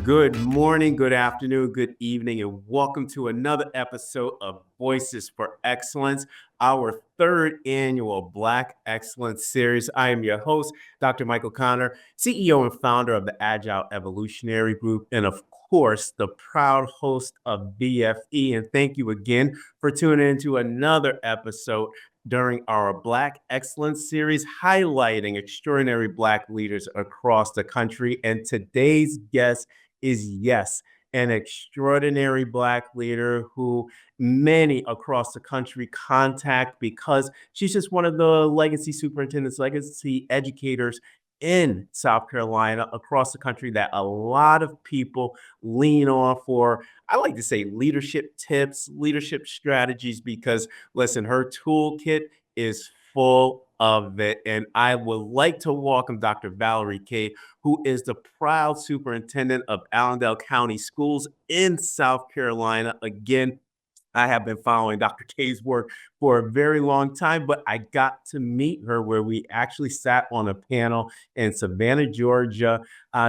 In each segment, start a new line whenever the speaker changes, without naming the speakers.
Good morning, good afternoon, good evening, and welcome to another episode of Voices for Excellence, our third annual Black Excellence Series. I am your host, Dr. Michael Connor, CEO and founder of the Agile Evolutionary Group, and of course, the proud host of BFE. And thank you again for tuning into another episode during our Black Excellence Series, highlighting extraordinary Black leaders across the country. And today's guest is, yes, an extraordinary Black leader who many across the country contact because she's just one of the legacy superintendents, legacy educators in South Carolina, across the country, that a lot of people lean on for, I like to say, leadership tips, leadership strategies, because listen, her toolkit is full of it. And I would like to welcome Dr. Vallerie Cave, who is the proud superintendent of Allendale County Schools in South Carolina. Again, I have been following Dr. K's work for a very long time, but I got to meet her where we actually sat on a panel in Savannah, Georgia,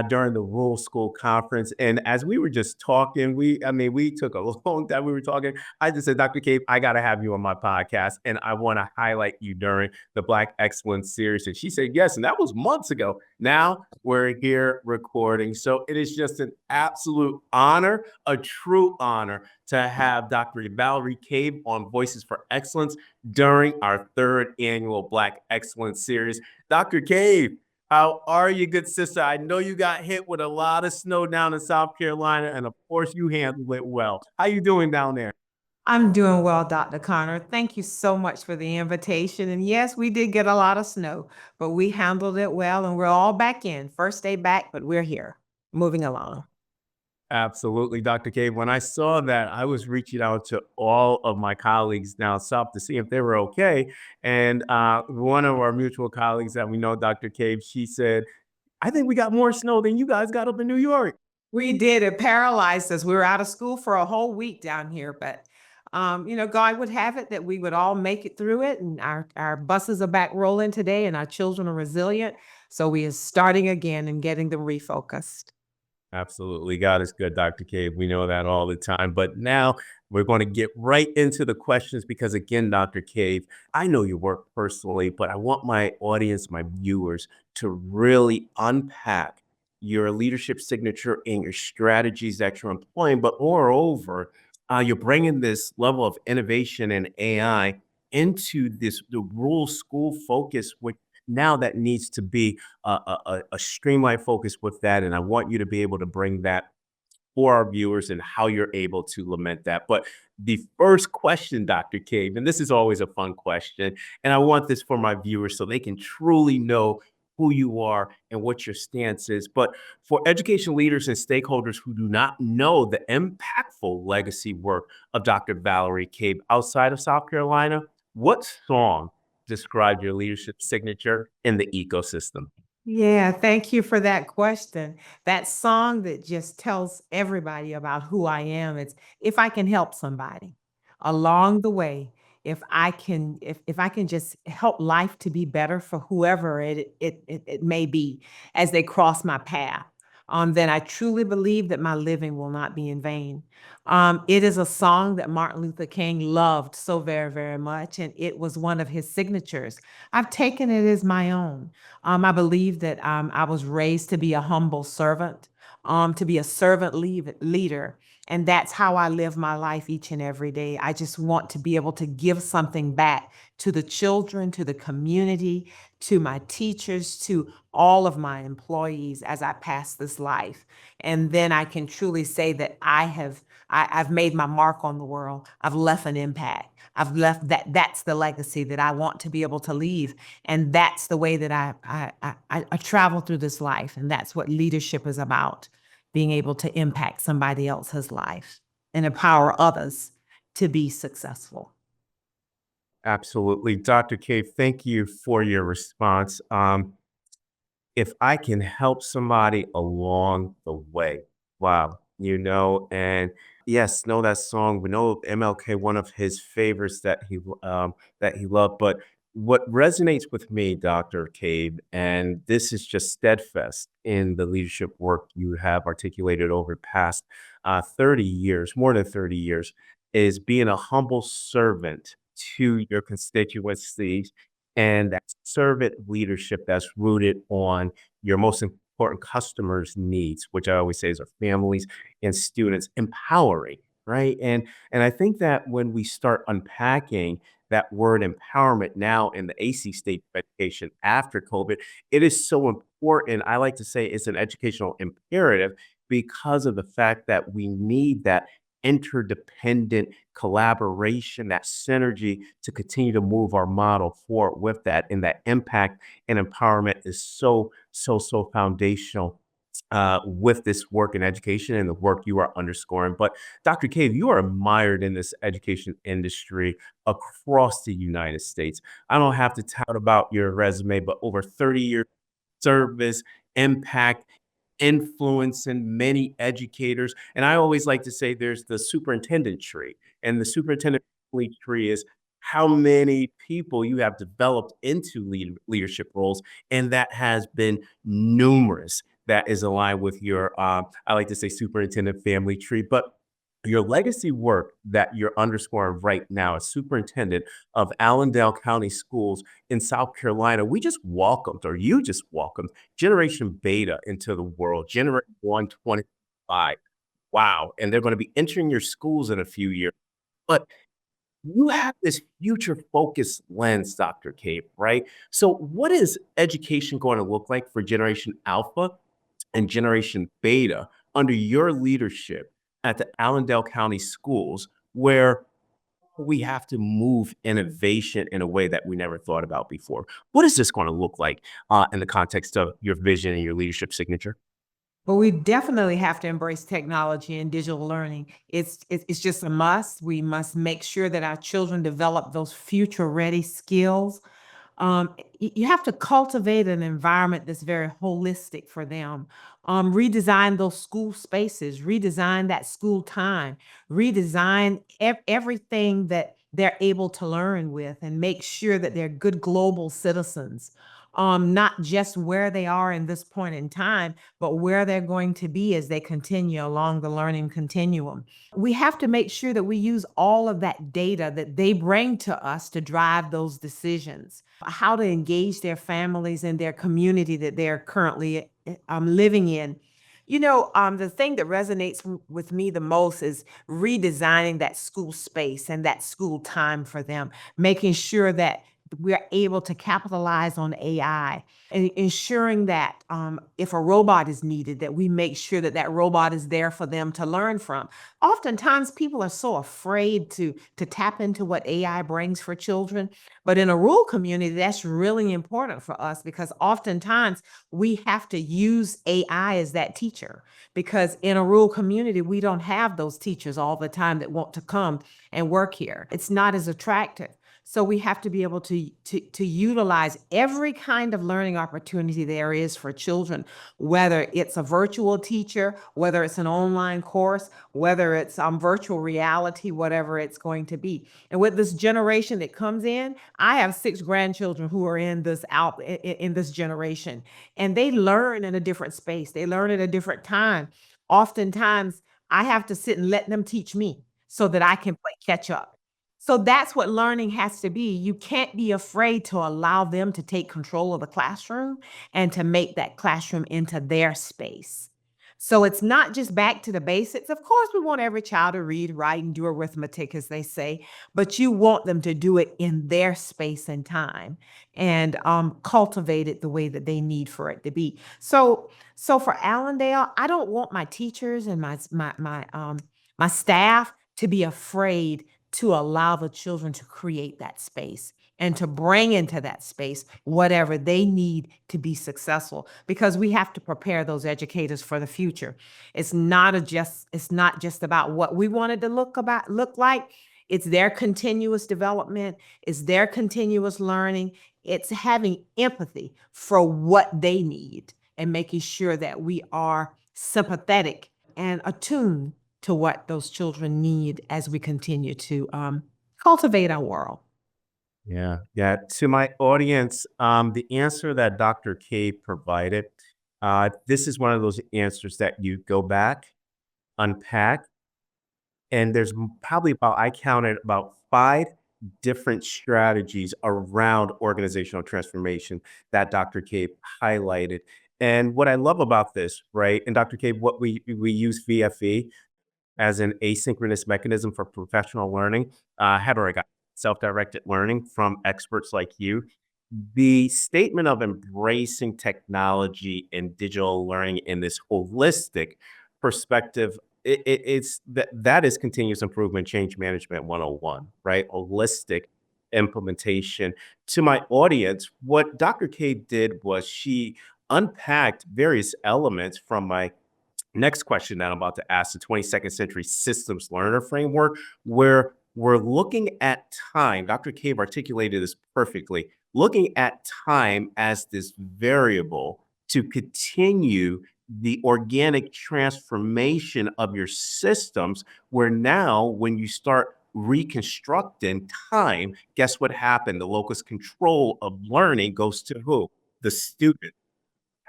during the Rural School Conference. And as we were just talking, we took a long time. We were talking. I just said, Dr. K, I got to have you on my podcast, and I want to highlight you during the Black Excellence Series. And she said yes, and that was months ago. Now we're here recording. So it is just an absolute honor, a true honor, to have Dr. Vallerie Cave on Voices for Excellence during our third annual Black Excellence Series. Dr. Cave, how are you, good sister? I know you got hit with a lot of snow down in South Carolina, and of course you handled it well. How you doing down there?
I'm doing well, Dr. Connor. Thank you so much for the invitation. And yes, we did get a lot of snow, but we handled it well and we're all back in. First day back, but we're here, moving along.
Absolutely, Dr. Cave. When I saw that, I was reaching out to all of my colleagues down south to see if they were okay. And one of our mutual colleagues that we know, Dr. Cave, she said, I think we got more snow than you guys got up in New York.
We did. It paralyzed us. We were out of school for a whole week down here, but God would have it that we would all make it through it. And our buses are back rolling today and our children are resilient. So we are starting again and getting them refocused.
Absolutely. God is good, Dr. Cave. We know that all the time. But now we're going to get right into the questions because, again, Dr. Cave, I know your work personally, but I want my audience, my viewers, to really unpack your leadership signature and your strategies that you're employing. But moreover, you're bringing this level of innovation and AI into the rural school focus, which now that needs to be a streamlined focus with that. And I want you to be able to bring that for our viewers and how you're able to lament that. But the first question, Dr. Cave, and this is always a fun question, and I want this for my viewers so they can truly know who you are and what your stance is. But for education leaders and stakeholders who do not know the impactful legacy work of Dr. Vallerie Cave outside of South Carolina, what song describe your leadership signature in the ecosystem?
Yeah, thank you for that question. That song that just tells everybody about who I am. It's if I can help somebody along the way, if I can just help life to be better for whoever it may be as they cross my path, then I truly believe that my living will not be in vain. It is a song that Martin Luther King loved so very, very much, and it was one of his signatures. I've taken it as my own. I believe that I was raised to be a humble servant, to be a leader. And that's how I live my life each and every day. I just want to be able to give something back to the children, to the community, to my teachers, to all of my employees as I pass this life. And then I can truly say that I've made my mark on the world. I've left an impact. I've left that's the legacy that I want to be able to leave. And that's the way that I travel through this life. And that's what leadership is about, being able to impact somebody else's life and empower others to be successful.
Absolutely. Dr. Cave, thank you for your response. If I can help somebody along the way, wow, and yes, know that song. We know MLK, one of his favorites that he loved, but What resonates with me, Dr. Cave, and this is just steadfast in the leadership work you have articulated over the past 30 years, more than 30 years, is being a humble servant to your constituencies and that servant leadership that's rooted on your most important customers' needs, which I always say is our families and students, empowering, right? And I think that when we start unpacking that word empowerment now in the AC state of education after COVID, it is so important. I like to say it's an educational imperative because of the fact that we need that interdependent collaboration, that synergy to continue to move our model forward with that. And that impact and empowerment is so foundational with this work in education and the work you are underscoring. But Dr. Cave, you are admired in this education industry across the United States. I don't have to tout about your resume, but over 30 years service, impact, influencing many educators. And I always like to say there's the superintendent tree, and the superintendent tree is how many people you have developed into leadership roles, and that has been numerous. That is aligned with your, I like to say, superintendent family tree, but your legacy work that you're underscoring right now as superintendent of Allendale County Schools in South Carolina, we just welcomed, or you just welcomed, Generation Beta into the world, Generation 125. Wow. And they're going to be entering your schools in a few years. But you have this future focused lens, Dr. Cape, right? So, what is education going to look like for Generation Alpha and Generation Beta under your leadership at the Allendale County Schools, where we have to move innovation in a way that we never thought about before? What is this going to look like in the context of your vision and your leadership signature?
But we definitely have to embrace technology and digital learning. It's just a must. We must make sure that our children develop those future-ready skills. You have to cultivate an environment that's very holistic for them. Redesign those school spaces, redesign that school time, redesign everything that they're able to learn with, and make sure that they're good global citizens. Not just where they are in this point in time, but where they're going to be as they continue along the learning continuum. We have to make sure that we use all of that data that they bring to us to drive those decisions, how to engage their families and their community that they're currently living in. The thing that resonates with me the most is redesigning that school space and that school time for them, making sure that we're able to capitalize on AI and ensuring that if a robot is needed, that we make sure that that robot is there for them to learn from. Oftentimes, people are so afraid to tap into what AI brings for children, but in a rural community, that's really important for us because oftentimes we have to use AI as that teacher because in a rural community, we don't have those teachers all the time that want to come and work here. It's not as attractive. So we have to be able to utilize every kind of learning opportunity there is for children, whether it's a virtual teacher, whether it's an online course, whether it's virtual reality, whatever it's going to be. And with this generation that comes in, I have 6 grandchildren who are in this generation, and they learn in a different space. They learn at a different time. Oftentimes, I have to sit and let them teach me so that I can play catch up. So that's what learning has to be. You can't be afraid to allow them to take control of the classroom and to make that classroom into their space. So it's not just back to the basics. Of course, we want every child to read, write, and do arithmetic, as they say, but you want them to do it in their space and time and cultivate it the way that they need for it to be. So for Allendale, I don't want my teachers and my staff to be afraid to allow the children to create that space and to bring into that space whatever they need to be successful because we have to prepare those educators for the future. It's not just about what we wanted to look like. It's their continuous development, it's their continuous learning, it's having empathy for what they need and making sure that we are sympathetic and attuned to what those children need as we continue to cultivate our world.
Yeah, yeah. To my audience, the answer that Dr. K provided, this is one of those answers that you go back, unpack, and there's probably about, I counted about five different strategies around organizational transformation that Dr. K highlighted. And what I love about this, right? And Dr. K, what we use VFE as an asynchronous mechanism for professional learning. How do I got self-directed learning from experts like you? The statement of embracing technology and digital learning in this holistic perspective, it's that is continuous improvement, change management 101, right? Holistic implementation. To my audience, what Dr. K did was she unpacked various elements from my next question that I'm about to ask, the 22nd century systems learner framework, where we're looking at time. Dr. Cave articulated this perfectly, looking at time as this variable to continue the organic transformation of your systems, where now when you start reconstructing time, guess what happened? The locus control of learning goes to who? The student.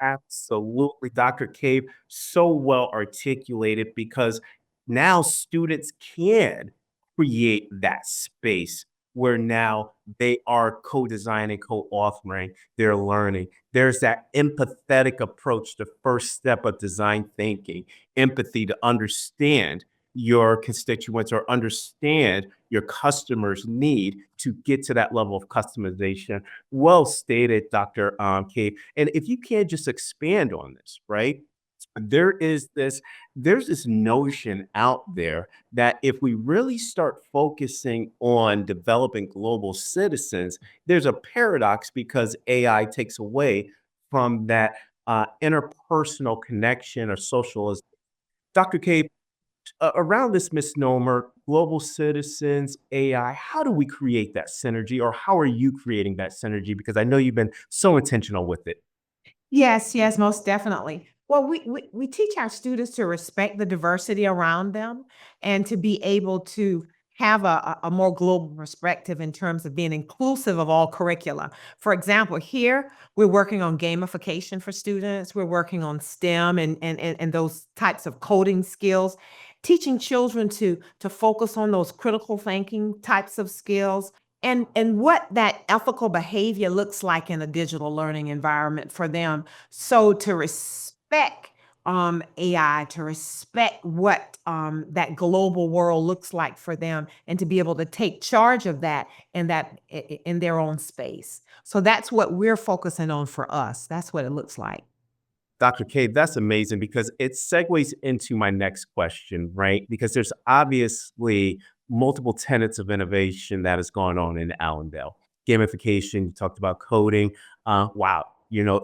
Absolutely, Dr. Cave, so well articulated because now students can create that space where now they are co-designing, co-authoring their learning. There's that empathetic approach, the first step of design thinking, empathy to understand your constituents or understand your customers' need to get to that level of customization. Well stated, Dr. Cave. And if you can just expand on this, right? There is this, there's this notion out there that if we really start focusing on developing global citizens, there's a paradox because AI takes away from that interpersonal connection or socialization. Dr. Cave, around this misnomer, global citizens, AI, how do we create that synergy or how are you creating that synergy? Because I know you've been so intentional with it.
Yes, yes, most definitely. Well, we teach our students to respect the diversity around them and to be able to have a more global perspective in terms of being inclusive of all curricula. For example, here we're working on gamification for students. We're working on STEM and those types of coding skills, teaching children to focus on those critical thinking types of skills and what that ethical behavior looks like in a digital learning environment for them. So to respect AI, to respect what that global world looks like for them, and to be able to take charge of that in their own space. So that's what we're focusing on for us. That's what it looks like.
Dr. K, that's amazing because it segues into my next question, right? Because there's obviously multiple tenets of innovation that has gone on in Allendale. Gamification, you talked about coding. Wow,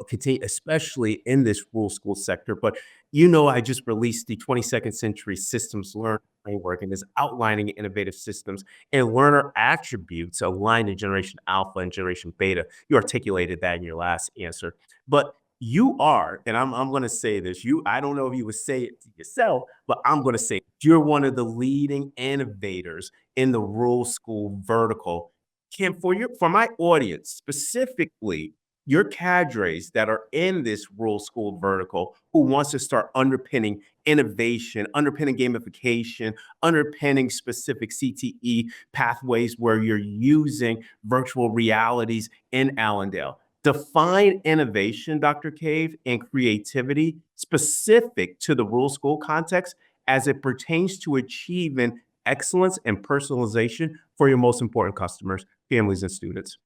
continue, especially in this rural school sector. But I just released the 22nd century systems learning framework and is outlining innovative systems and learner attributes aligned to generation alpha and generation beta. You articulated that in your last answer. But you are, and I'm gonna say this, I don't know if you would say it to yourself, but I'm gonna say it. You're one of the leading innovators in the rural school vertical. Can for my audience, specifically your cadres that are in this rural school vertical who wants to start underpinning innovation, underpinning gamification, underpinning specific CTE pathways where you're using virtual realities in Allendale. Define innovation, Dr. Cave, and creativity specific to the rural school context as it pertains to achieving excellence and personalization for your most important customers, families, and students.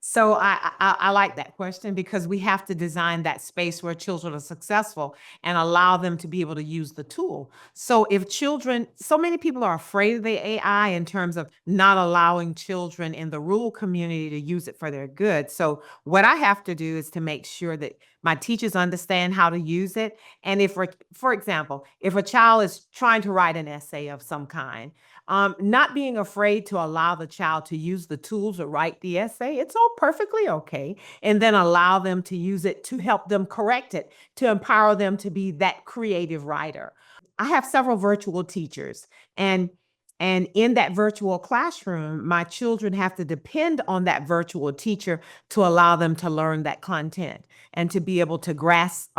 So I like that question because we have to design that space where children are successful and allow them to be able to use the tool. So if children, so many people are afraid of the AI in terms of not allowing children in the rural community to use it for their good. So what I have to do is to make sure that my teachers understand how to use it. And if, for example, if a child is trying to write an essay of some kind, not being afraid to allow the child to use the tools to write the essay, it's all perfectly okay. And then allow them to use it to help them correct it, to empower them to be that creative writer. I have several virtual teachers, and And in that virtual classroom, my children have to depend on that virtual teacher to allow them to learn that content and to be able to grasp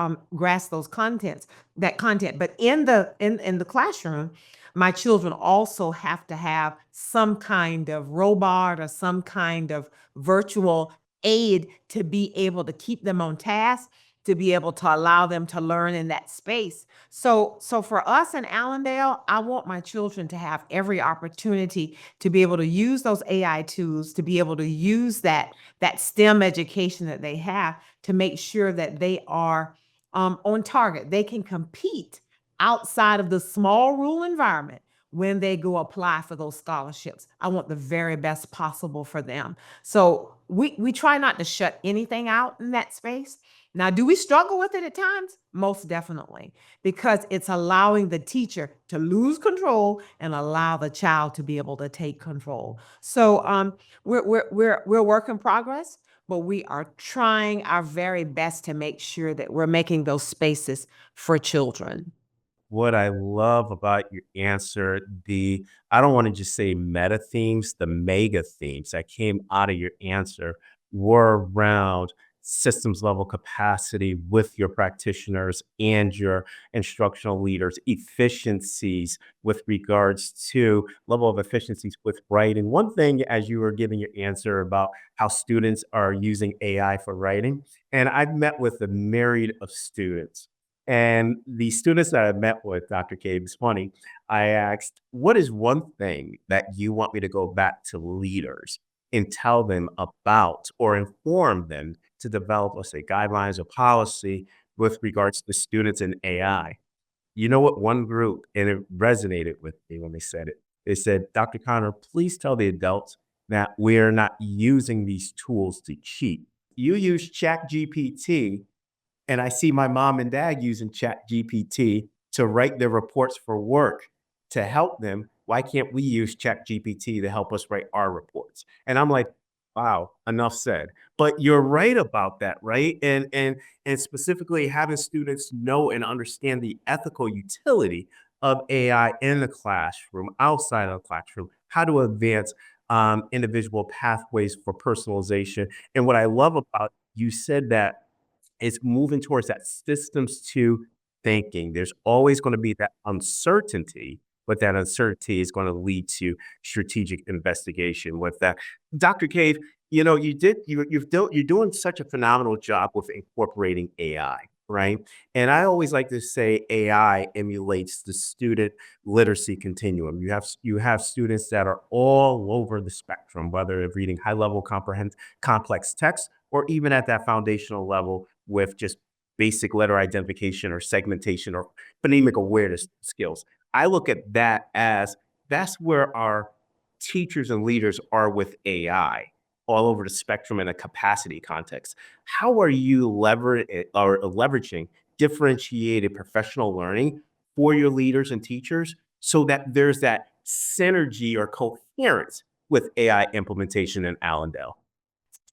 those contents, that content. But in the classroom, my children also have to have some kind of robot or some kind of virtual aid to be able to keep them on task, to be able to allow them to learn in that space. So for us in Allendale, I want my children to have every opportunity to be able to use those AI tools, to be able to use that STEM education that they have to make sure that they are on target. They can compete outside of the small rural environment when they go apply for those scholarships. I want the very best possible for them. So we try not to shut anything out in that space. Now, do we struggle with it at times? Most definitely, because it's allowing the teacher to lose control and allow the child to be able to take control. So we're work in progress, but we are trying our very best to make sure that we're making those spaces for children.
What I love about your answer, I don't want to just say meta themes, the mega themes that came out of your answer were around systems level capacity with your practitioners and your instructional leaders, efficiencies with regards to level of efficiencies with writing. One thing, as you were giving your answer about how students are using AI for writing, and I've met with a myriad of students, and the students that I met with, Dr. Cave, it's funny. I asked, what is one thing that you want me to go back to leaders and tell them about or inform them to develop, let's say, guidelines or policy with regards to students and AI? You know what? One group, and it resonated with me when they said it. They said, Dr. Connor, please tell the adults that we're not using these tools to cheat. You use ChatGPT, and I see my mom and dad using ChatGPT to write their reports for work to help them. Why can't we use ChatGPT to help us write our reports? And I'm like, wow, enough said. But you're right about that, right? And specifically having students know and understand the ethical utility of AI in the classroom, outside of the classroom, how to advance individual pathways for personalization. And what I love about you said that it's moving towards that systems to thinking. There's always going to be that uncertainty, but that uncertainty is going to lead to strategic investigation with that. Dr. Cave, you know, you're doing such a phenomenal job with incorporating AI, right? And I always like to say AI emulates the student literacy continuum. You have students that are all over the spectrum, whether they're reading high level comprehend complex text or even at that foundational level with just basic letter identification or segmentation or phonemic awareness skills. I look at that as that's where our teachers and leaders are with AI all over the spectrum in a capacity context. How are you leveraging differentiated professional learning for your leaders and teachers so that there's that synergy or coherence with AI implementation in Allendale?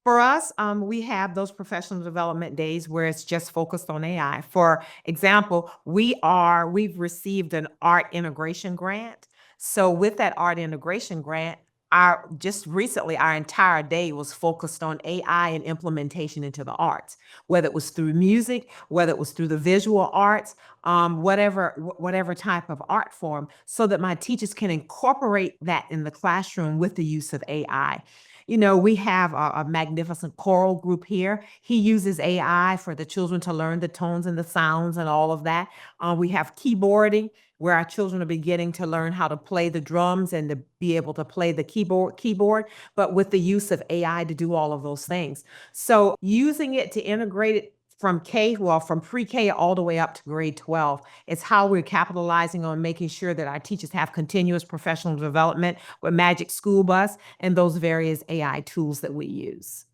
For us, we have those professional development days where it's just focused on AI. For example, we've received an art integration grant. So with that art integration grant, our just recently our entire day was focused on AI and implementation into the arts, whether it was through music, whether it was through the visual arts, whatever type of art form, so that my teachers can incorporate that in the classroom with the use of AI. You know, we have a magnificent choral group here. He uses AI for the children to learn the tones and the sounds and all of that. We have keyboarding where our children are beginning to learn how to play the drums and to be able to play the keyboard, but with the use of AI to do all of those things. So using it to integrate it from pre-K all the way up to grade 12. It's how we're capitalizing on making sure that our teachers have continuous professional development with Magic School Bus and those various AI tools that we use.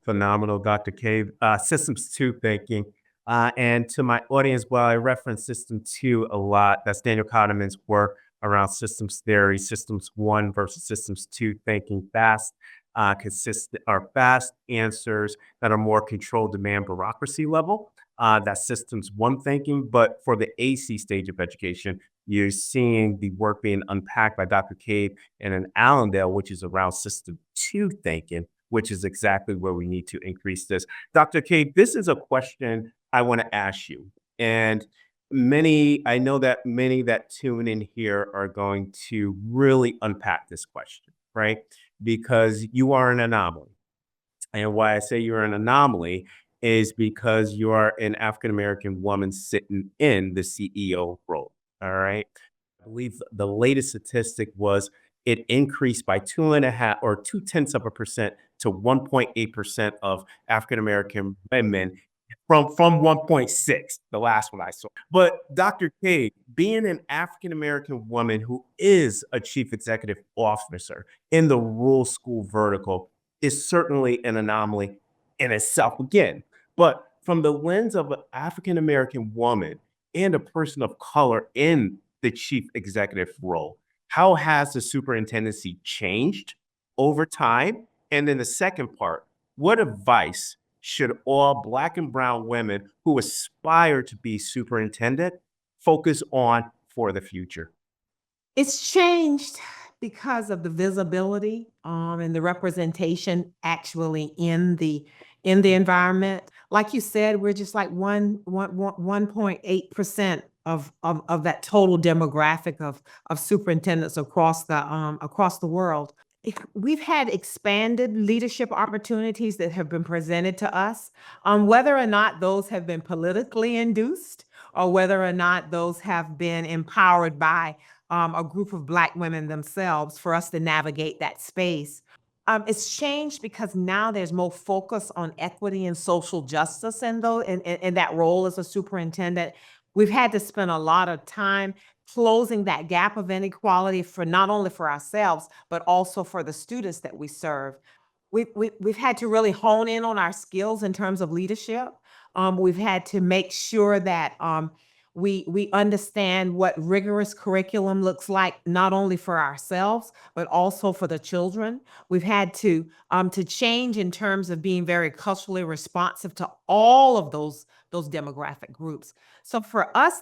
Phenomenal, Dr. Cave. Systems two thinking. And to my audience, while I reference system two a lot, that's Daniel Kahneman's work around systems theory, systems one versus systems two thinking fast. consistent are fast answers that are more control demand bureaucracy level. That systems one thinking, but for the AC stage of education, you're seeing the work being unpacked by Dr. Cave and in Allendale, which is around system two thinking, which is exactly where we need to increase this. Dr. Cave, this is a question I want to ask you. And I know that many that tune in here are going to really unpack this question, right? Because you are an anomaly. And why I say you're an anomaly is because you are an African American woman sitting in the CEO role. All right. I believe the latest statistic was it increased by 2.5 or 0.2% to 1.8% of African American women from 1.6, the last one I saw. But Dr. K, being an African American woman who is a chief executive officer in the rural school vertical is certainly an anomaly in itself again. But from the lens of an African American woman and a person of color in the chief executive role, how has the superintendency changed over time? And then the second part, what advice should all Black and Brown women who aspire to be superintendent focus on for the future?
It's changed because of the visibility, and the representation actually in the environment. Like you said, we're just like 1.8% of that total demographic of superintendents across the world. We've had expanded leadership opportunities that have been presented to us, whether or not those have been politically induced or whether or not those have been empowered by a group of Black women themselves for us to navigate that space. It's changed because now there's more focus on equity and social justice in that role as a superintendent. We've had to spend a lot of time closing that gap of inequality for not only for ourselves, but also for the students that we serve. We've had to really hone in on our skills in terms of leadership. We've had to make sure that we understand what rigorous curriculum looks like, not only for ourselves, but also for the children. We've had to change in terms of being very culturally responsive to all of those demographic groups. So for us,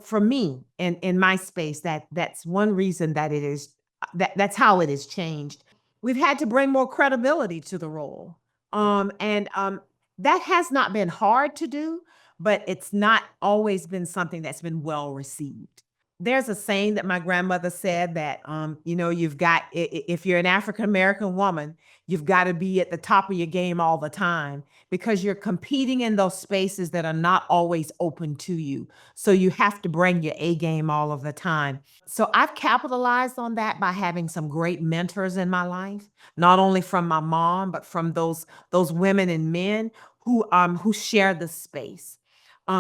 for me in my space, that's one reason that it is that's how it has changed. We've had to bring more credibility to the role. That has not been hard to do, but it's not always been something that's been well received. There's a saying that my grandmother said that, you've got, if you're an African American woman, you've got to be at the top of your game all the time because you're competing in those spaces that are not always open to you. So you have to bring your A game all of the time. So I've capitalized on that by having some great mentors in my life, not only from my mom, but from those women and men who share the space.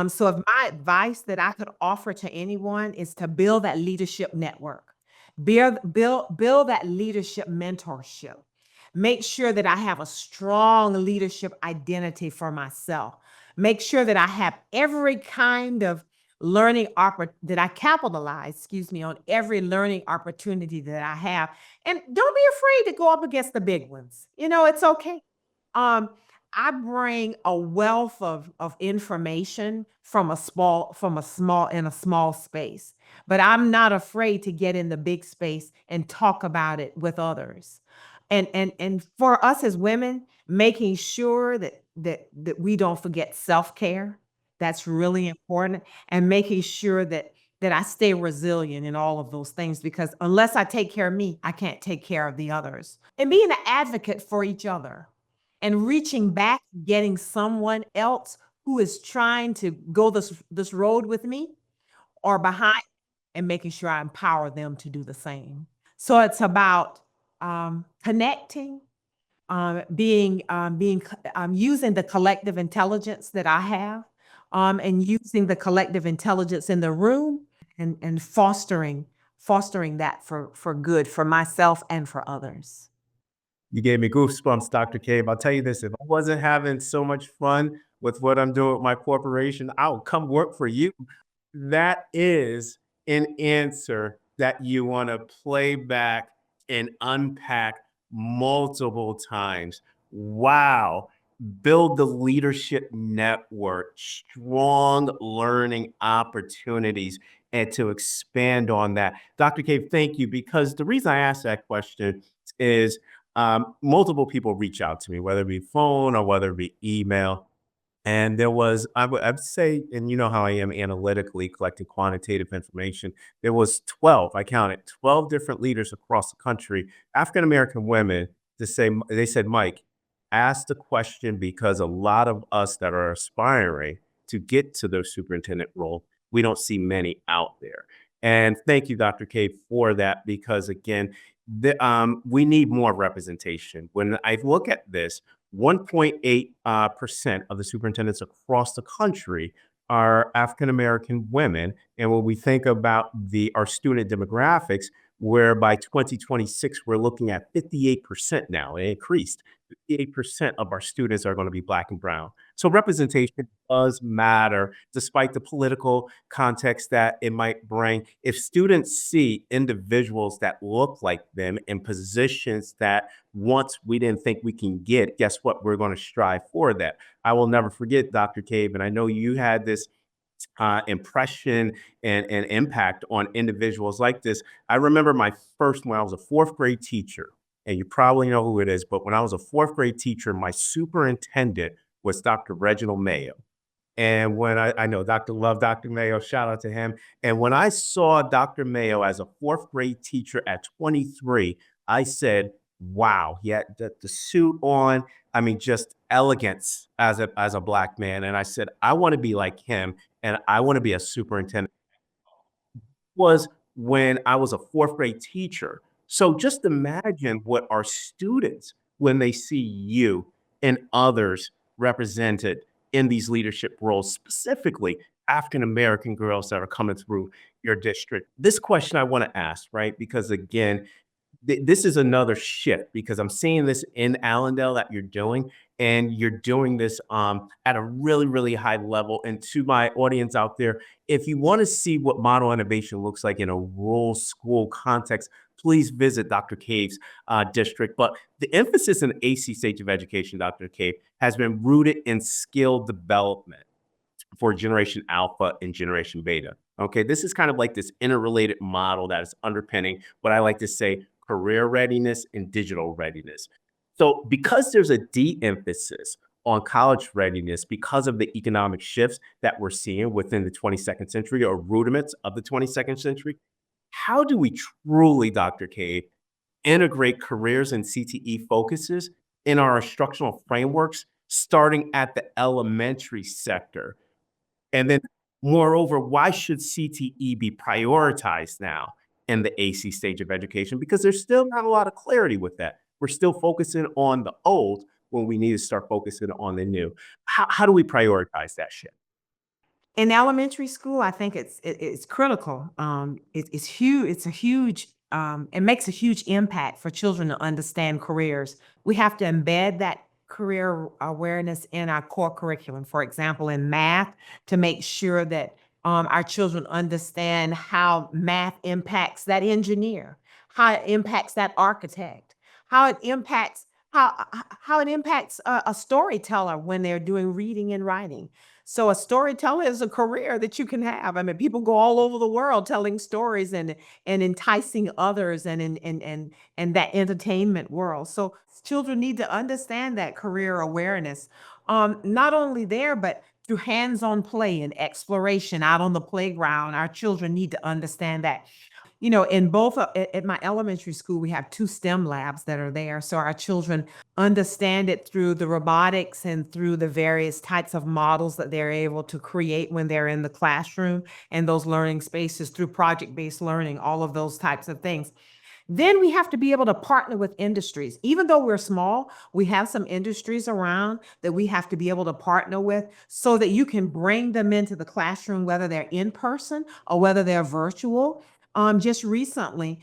So if my advice that I could offer to anyone is to build that leadership network, build that leadership mentorship. Make sure that I have a strong leadership identity for myself. Make sure that I have every kind of that I capitalize, excuse me, on every learning opportunity that I have. And don't be afraid to go up against the big ones. It's okay. Um, I bring a wealth of information from a small space, but I'm not afraid to get in the big space and talk about it with others. And for us as women, making sure that we don't forget self-care. That's really important. And making sure that I stay resilient in all of those things because unless I take care of me, I can't take care of the others. And being an advocate for each other and reaching back, getting someone else who is trying to go this road with me or behind and making sure I empower them to do the same. So it's about connecting, using the collective intelligence that I have, and using the collective intelligence in the room and fostering that for good for myself and for others.
You gave me goosebumps, Dr. Cave. I'll tell you this, if I wasn't having so much fun with what I'm doing with my corporation, I would come work for you. That is an answer that you want to play back and unpack multiple times. Wow. Build the leadership network, strong learning opportunities, and to expand on that. Dr. Cave, thank you. Because the reason I asked that question is multiple people reach out to me, whether it be phone or whether it be email. And there was, I'd say, and you know how I am analytically collecting quantitative information. There was 12, I counted 12 different leaders across the country, African American women, to say, they said, Mike, ask the question because a lot of us that are aspiring to get to the superintendent role, we don't see many out there. And thank you, Dr. K, for that, because again, we need more representation. When I look at this, 1.8% percent of the superintendents across the country are African American women. And when we think about our student demographics, where by 2026, we're looking at 58% now, it increased. 58% of our students are going to be Black and Brown. So representation does matter, despite the political context that it might bring. If students see individuals that look like them in positions that once we didn't think we can get, guess what? We're going to strive for that. I will never forget, Dr. Cave, and I know you had this impression and impact on individuals like this. I remember when I was a fourth grade teacher, and you probably know who it is, but when I was a fourth grade teacher, my superintendent was Dr. Reginald Mayo. And when I know Dr. Love, Dr. Mayo, shout out to him. And when I saw Dr. Mayo as a fourth grade teacher at 23, I said, wow, he had the suit on. I mean, just elegance as a Black man. And I said, I want to be like him and I want to be a superintendent. Was when I was a fourth grade teacher. So just imagine what our students, when they see you and others represented in these leadership roles, specifically African American girls that are coming through your district. This question I want to ask, right? Because again, this is another shift because I'm seeing this in Allendale that you're doing, and you're doing this at a really, really high level. And to my audience out there, if you want to see what model innovation looks like in a rural school context, please visit Dr. Cave's district. But the emphasis in the AC stage of education, Dr. Cave, has been rooted in skill development for Generation Alpha and Generation Beta. Okay, this is kind of like this interrelated model that is underpinning what I like to say career readiness and digital readiness. So, because there's a de emphasis on college readiness because of the economic shifts that we're seeing within the 22nd century or rudiments of the 22nd century, how do we truly, Dr. K, integrate careers and CTE focuses in our instructional frameworks, starting at the elementary sector? And then, moreover, why should CTE be prioritized now in the AC stage of education? Because there's still not a lot of clarity with that. We're still focusing on the old when we need to start focusing on the new. How do we prioritize that shift?
In elementary school, I think it's critical. It's huge. It's a huge. It makes a huge impact for children to understand careers. We have to embed that career awareness in our core curriculum. For example, in math, to make sure that our children understand how math impacts that engineer, how it impacts that architect, how it impacts how it impacts a storyteller when they're doing reading and writing. So a storyteller is a career that you can have. I mean, people go all over the world telling stories and enticing others and that entertainment world. So children need to understand that career awareness. Not only there, but through hands-on play and exploration out on the playground. Our children need to understand that. In both at my elementary school, we have 2 STEM labs that are there, so our children understand it through the robotics and through the various types of models that they're able to create when they're in the classroom and those learning spaces through project-based learning, all of those types of things. Then we have to be able to partner with industries. Even though we're small, we have some industries around that we have to be able to partner with so that you can bring them into the classroom, whether they're in person or whether they're virtual. Just recently,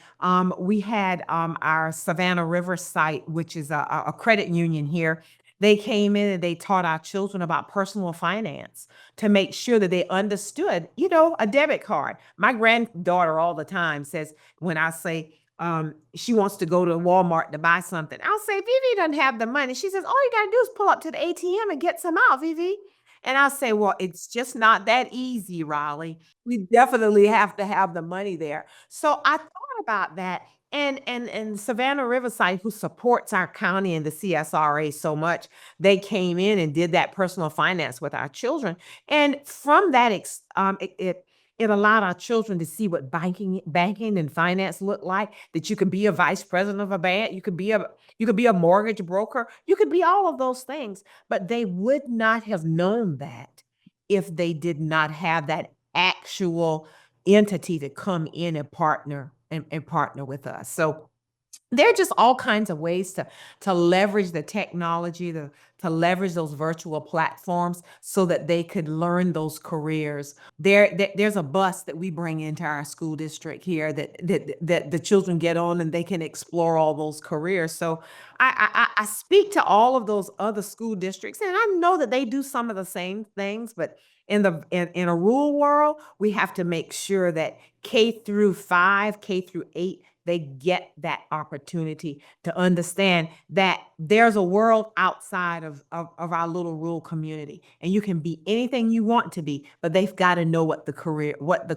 we had our Savannah River site, which is a credit union here. They came in and they taught our children about personal finance to make sure that they understood, a debit card. My granddaughter all the time says, when I say, she wants to go to Walmart to buy something. I'll say, Vivi doesn't have the money. She says, all you got to do is pull up to the ATM and get some out, Vivi. And I'll say, well, it's just not that easy, Raleigh. We definitely have to have the money there. So I thought about that. And Savannah Riverside, who supports our county and the CSRA so much, they came in and did that personal finance with our children. And from that, it allowed our children to see what banking and finance look like, that you could be a vice president of a bank, you could be a mortgage broker, you could be all of those things, but they would not have known that if they did not have that actual entity to come in and partner with us. So there are just all kinds of ways to leverage the technology, to leverage those virtual platforms so that they could learn those careers. There's a bus that we bring into our school district here that the children get on and they can explore all those careers. So I speak to all of those other school districts, and I know that they do some of the same things, but in a rural world, we have to make sure that K-5, K-8, they get that opportunity to understand that there's a world outside of our little rural community, and you can be anything you want to be, but they've got to know what the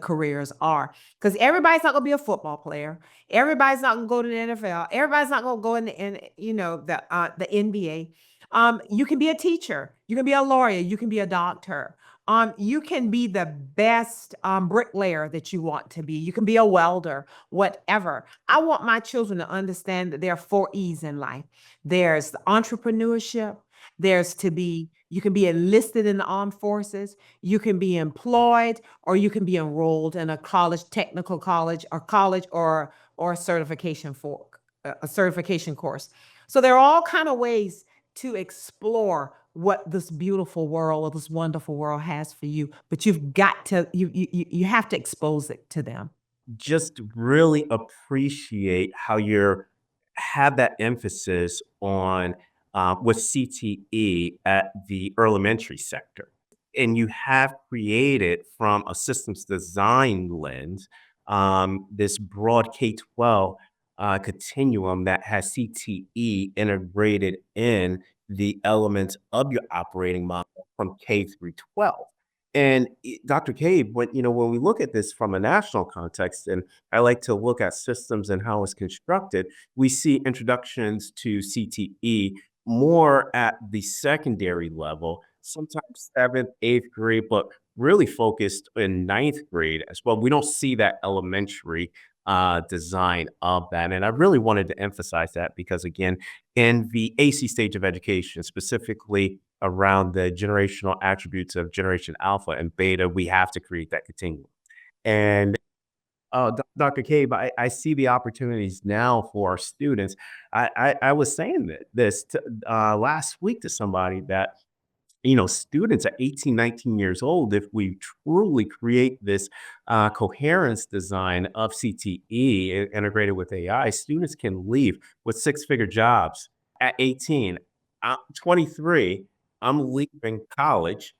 careers are. Because everybody's not going to be a football player. Everybody's not going to go to the NFL. Everybody's not going to go the NBA. You can be a teacher. You can be a lawyer. You can be a doctor. You can be the best bricklayer that you want to be. You can be a welder, whatever. I want my children to understand that there are 4 E's in life. There's the entrepreneurship. You can be enlisted in the armed forces. You can be employed, or you can be enrolled in a college, technical college, or a certification course. So there are all kind of ways to explore what this beautiful world or this wonderful world has for you, but you have to expose it to them.
Just really appreciate how you're have that emphasis on with CTE at the elementary sector. And you have created from a systems design lens this broad K-12 continuum that has CTE integrated in the elements of your operating model from K through 12. And Dr. Cave, when we look at this from a national context, and I like to look at systems and how it's constructed, we see introductions to CTE more at the secondary level, sometimes seventh, eighth grade, but really focused in ninth grade as well. We don't see that elementary design of that. And I really wanted to emphasize that because, again, in the AC stage of education, specifically around the generational attributes of generation alpha and beta, we have to create that continuum. And Dr. Cave, I see the opportunities now for our students. I was saying last week to somebody that students at 18, 19 years old, if we truly create this coherence design of CTE integrated with AI, students can leave with six-figure jobs at 18. 23, I'm leaving college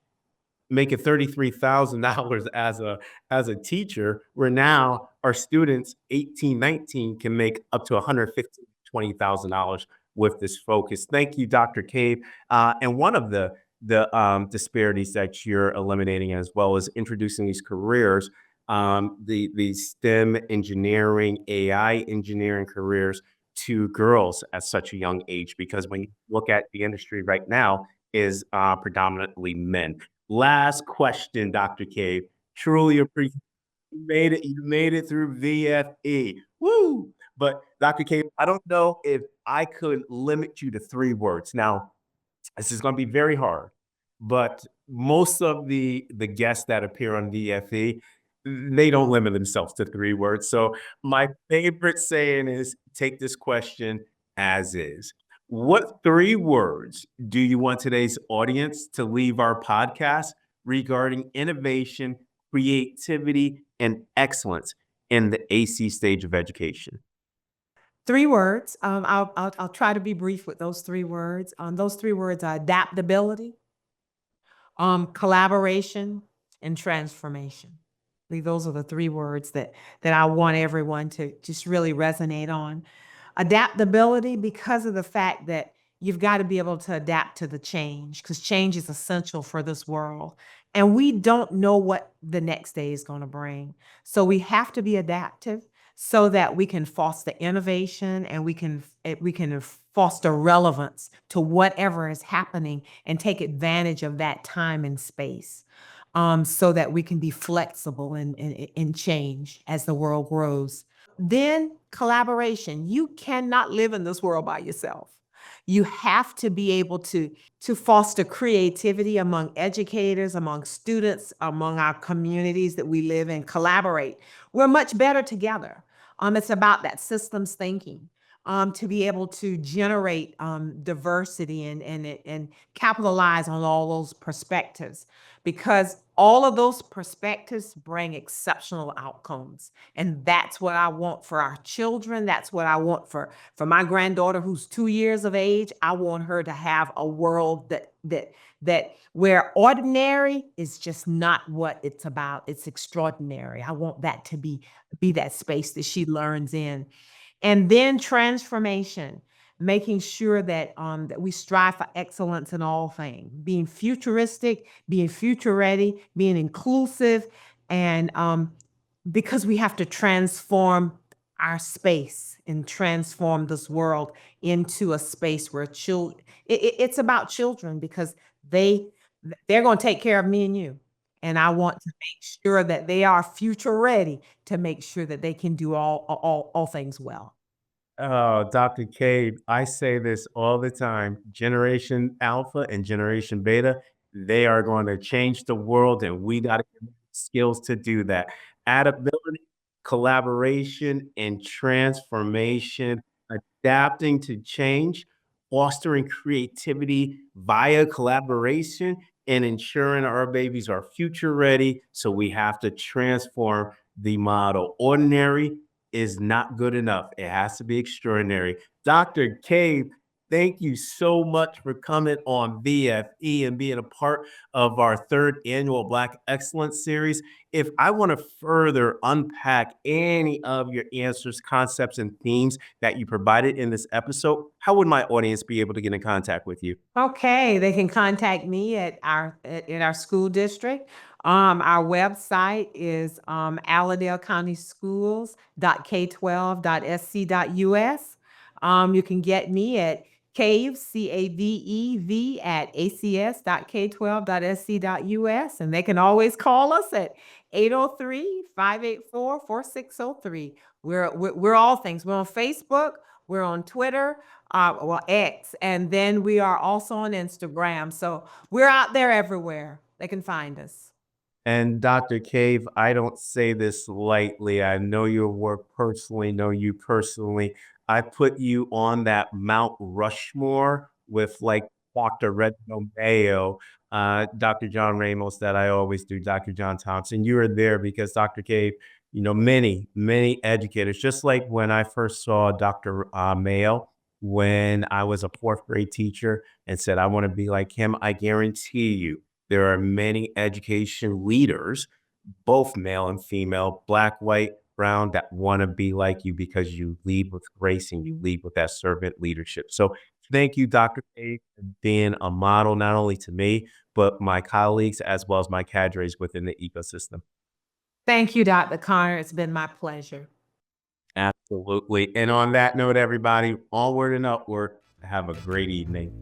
making $33,000 as a teacher, where now our students 18, 19 can make up to $115,000 with this focus. Thank you, Dr. Cave. And one of the disparities that you're eliminating, as well as introducing these careers, the STEM engineering, AI engineering careers to girls at such a young age, because when you look at the industry right now is predominantly men. Last question, Dr. Cave. Truly appreciate you made it. You made it through VFE. Woo! But Dr. Cave, I don't know if I could limit you to 3 words. Now, this is going to be very hard, but most of the guests that appear on VFE, they don't limit themselves to 3 words. So my favorite saying is, take this question as is. What 3 words do you want today's audience to leave our podcast regarding innovation, creativity, and excellence in the AC stage of education?
3 words. I'll try to be brief with those 3 words. Those 3 words are adaptability, collaboration, and transformation. Those are the 3 words that I want everyone to just really resonate on. Adaptability, because of the fact that you've got to be able to adapt to the change, because change is essential for this world. And we don't know what the next day is going to bring. So we have to be adaptive so that we can foster innovation and we can foster relevance to whatever is happening and take advantage of that time and space. So that we can be flexible in change as the world grows. Then collaboration. You cannot live in this world by yourself. You have to be able to foster creativity among educators, among students, among our communities that we live in. Collaborate. We're much better together. It's about that systems thinking. To be able to generate diversity and capitalize on all those perspectives, because all of those perspectives bring exceptional outcomes. And that's what I want for our children. That's what I want for my granddaughter who's 2 years of age. I want her to have a world that where ordinary is just not what it's about. It's extraordinary. I want that to be that space that she learns in. And then transformation, making sure that we strive for excellence in all things, being futuristic, being future ready, being inclusive, and because we have to transform our space and transform this world into a space where it's about children, because they're going to take care of me and you. And I want to make sure that they are future ready to make sure that they can do all things well.
Oh, Dr. Cave, I say this all the time. Generation Alpha and Generation Beta, they are going to change the world, and we got to have skills to do that. Adaptability, collaboration, and transformation, adapting to change, fostering creativity via collaboration, and ensuring our babies are future ready. So we have to transform the model. Ordinary is not good enough. It has to be extraordinary. Dr. Cave, thank you so much for coming on VFE and being a part of our third annual Black Excellence Series. If I want to further unpack any of your answers, concepts, and themes that you provided in this episode, how would my audience be able to get in contact with you?
Okay, they can contact me at our school district. Our website is Allendale County Schools.k12.sc.us. You can get me at Cave, CAVEV at ACS.k12.sc.us. And they can always call us at 803-584-4603. We're all things. We're on Facebook, we're on Twitter, well, X, and then we are also on Instagram. So we're out there everywhere. They can find us.
And Dr. Cave, I don't say this lightly. I know your work personally, know you personally. I put you on that Mount Rushmore with like Dr. Reginald Mayo, Dr. John Ramos that I always do, Dr. John Thompson. You are there because Dr. Cave, many educators, just like when I first saw Dr. Mayo when I was a fourth grade teacher and said, I want to be like him, I guarantee you there are many education leaders, both male and female, black, white, brown, that want to be like you because you lead with grace and you lead with that servant leadership. So thank you, Dr. A, for being a model not only to me, but my colleagues as well as my cadres within the ecosystem.
Thank you, Dr. Connor. It's been my pleasure.
Absolutely. And on that note, everybody, onward and upward. Have a great evening.